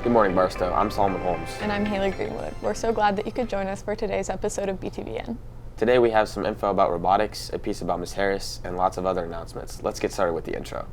Good morning, Barstow. I'm Solomon Holmes. And I'm Haley Greenwood. We're so glad that you could join us for today's episode of BTVN. Today we have some info about robotics, a piece about Ms. Harris, and lots of other announcements. Let's get started with the intro.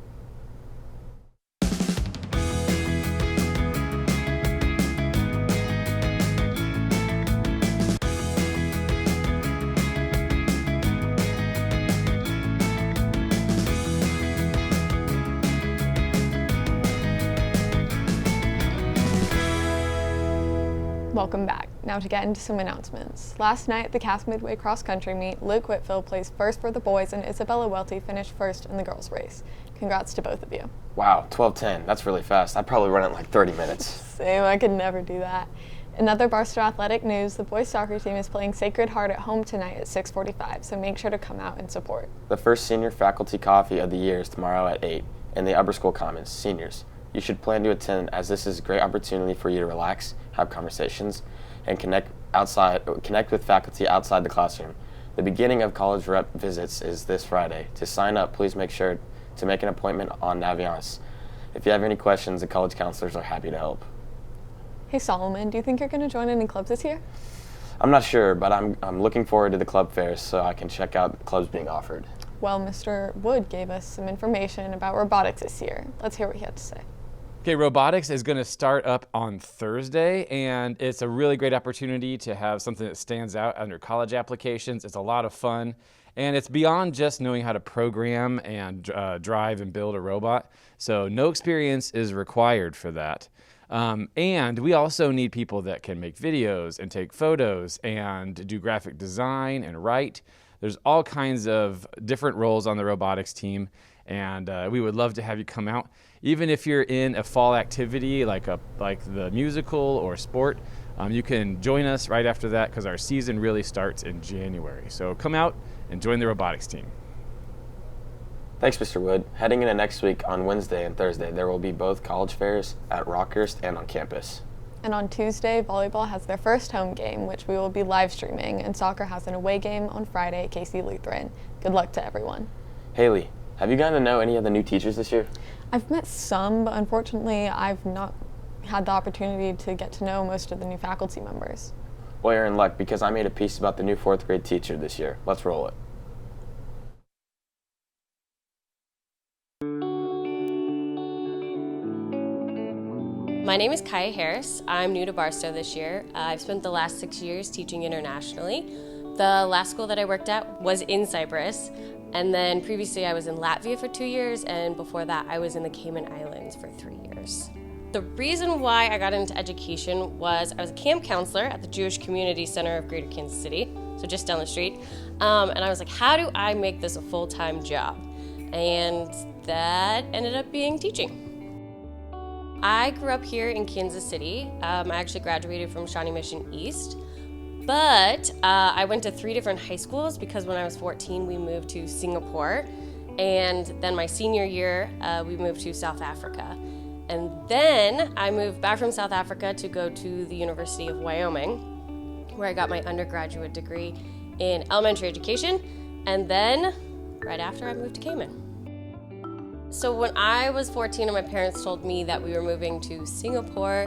Welcome back. Now to get into some announcements. Last night at the Cass Midway Cross Country Meet, Luke Whitfield placed first for the boys and Isabella Welty finished first in the girls' race. Congrats to both of you. Wow, 12:10. That's really fast. I'd probably run it in like 30 minutes. Same, I could never do that. In other Barstow athletic news, the boys soccer team is playing Sacred Heart at home tonight at 6:45, so make sure to come out and support. The first senior faculty coffee of the year is tomorrow at 8 in the Upper School Commons. Seniors, you should plan to attend as this is a great opportunity for you to relax, have conversations, and connect with faculty outside the classroom. The beginning of college rep visits is this Friday. To sign up, please make sure to make an appointment on Naviance. If you have any questions, the college counselors are happy to help. Hey Solomon, do you think you're going to join any clubs this year? I'm not sure, but I'm looking forward to the club fairs so I can check out the clubs being offered. Well, Mr. Wood gave us some information about robotics this year. Let's hear what he had to say. Okay, robotics is going to start up on Thursday, and it's a really great opportunity to have something that stands out under college applications. It's a lot of fun, and it's beyond just knowing how to program and drive and build a robot. So no experience is required for that. And we also need people that can make videos and take photos and do graphic design and write. There's all kinds of different roles on the robotics team, and we would love to have you come out. Even if you're in a fall activity like the musical or sport, you can join us right after that because our season really starts in January. So come out and join the robotics team. Thanks, Mr. Wood. Heading into next week on Wednesday and Thursday, there will be both college fairs at Rockhurst and on campus. And on Tuesday, volleyball has their first home game, which we will be live streaming, and soccer has an away game on Friday at KC Lutheran. Good luck to everyone. Haley, have you gotten to know any of the new teachers this year? I've met some, but unfortunately I've not had the opportunity to get to know most of the new faculty members. Well, you're in luck because I made a piece about the new 4th grade teacher this year. Let's roll it. My name is Kaya Harris. I'm new to Barstow this year. I've spent the last 6 years teaching internationally. The last school that I worked at was in Cyprus, and then previously I was in Latvia for 2 years, and before that I was in the Cayman Islands for 3 years. The reason why I got into education was I was a camp counselor at the Jewish Community Center of Greater Kansas City, so just down the street, and I was like, how do I make this a full-time job? And that ended up being teaching. I grew up here in Kansas City. I actually graduated from Shawnee Mission East, but I went to 3 different high schools because when I was 14, we moved to Singapore, and then my senior year, we moved to South Africa. And then I moved back from South Africa to go to the University of Wyoming, where I got my undergraduate degree in elementary education, and then right after I moved to Cayman. So when I was 14 and my parents told me that we were moving to Singapore,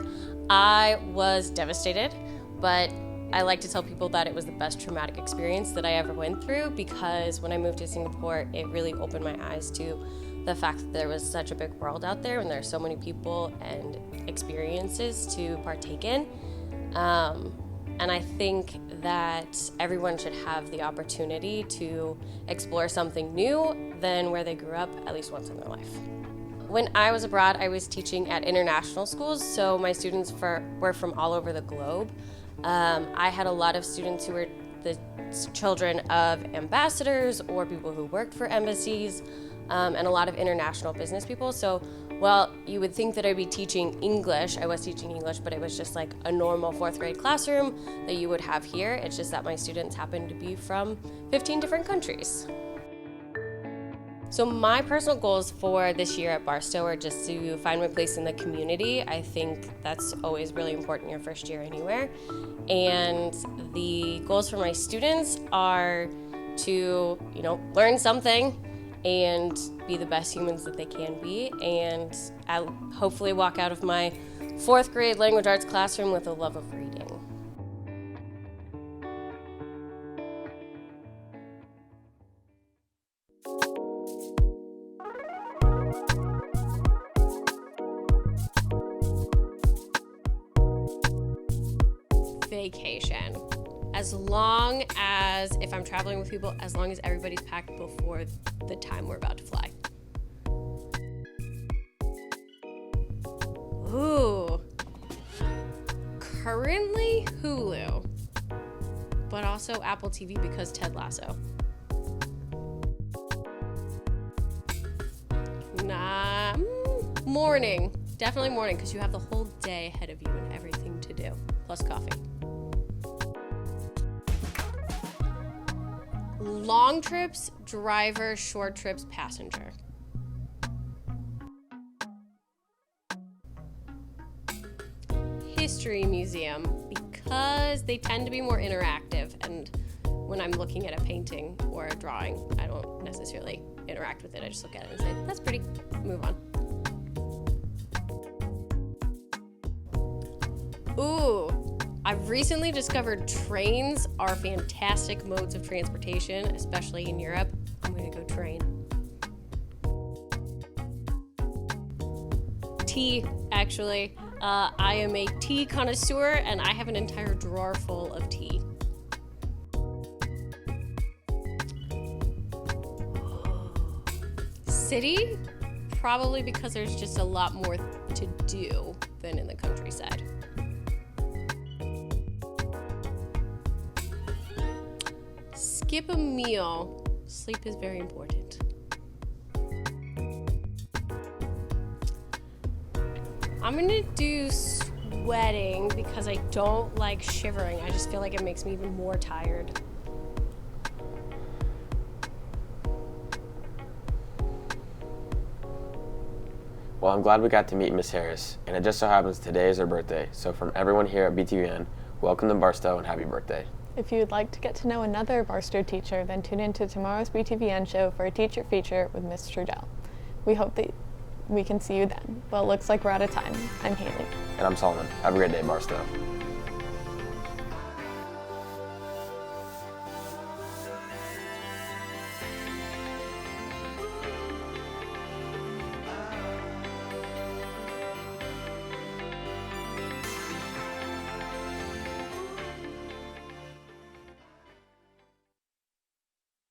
I was devastated, but I like to tell people that it was the best traumatic experience that I ever went through because when I moved to Singapore, it really opened my eyes to the fact that there was such a big world out there and there are so many people and experiences to partake in. And I think that everyone should have the opportunity to explore something new than where they grew up at least once in their life. When I was abroad, I was teaching at international schools, so my students were from all over the globe. I had a lot of students who were the children of ambassadors or people who worked for embassies, and a lot of international business people. So, well, you would think that I'd be teaching English. I was teaching English, but it was just like a normal 4th grade classroom that you would have here. It's just that my students happened to be from 15 different countries. So my personal goals for this year at Barstow are just to find my place in the community. I think that's always really important your first year anywhere. And the goals for my students are to, learn something and be the best humans that they can be, and I'll hopefully walk out of my 4th grade language arts classroom with a love of reading. Vacation. As long as, if I'm traveling with people, as long as everybody's packed before the time we're about to fly. Ooh. Currently Hulu, but also Apple TV because Ted Lasso. Morning. Definitely morning, because you have the whole day ahead of you and everything to do, plus coffee. Long trips, driver, short trips, passenger. History museum, because they tend to be more interactive, and when I'm looking at a painting or a drawing, I don't necessarily interact with it. I just look at it and say, that's pretty, move on. Ooh, I've recently discovered trains are fantastic modes of transportation, especially in Europe. I'm gonna go train. Tea, actually. I am a tea connoisseur, and I have an entire drawer full of tea. City? Probably because there's just a lot more to do than in the countryside. Skip a meal. Sleep is very important. I'm gonna do sweating because I don't like shivering. I just feel like it makes me even more tired. Well, I'm glad we got to meet Miss Harris, and it just so happens today is her birthday. So from everyone here at BTVN, welcome to Barstow and happy birthday. If you'd like to get to know another Barstow teacher, then tune in to tomorrow's BTVN show for a teacher feature with Miss Trudell. We hope that we can see you then. Well, it looks like we're out of time. I'm Haley. And I'm Solomon. Have a great day, Barstow.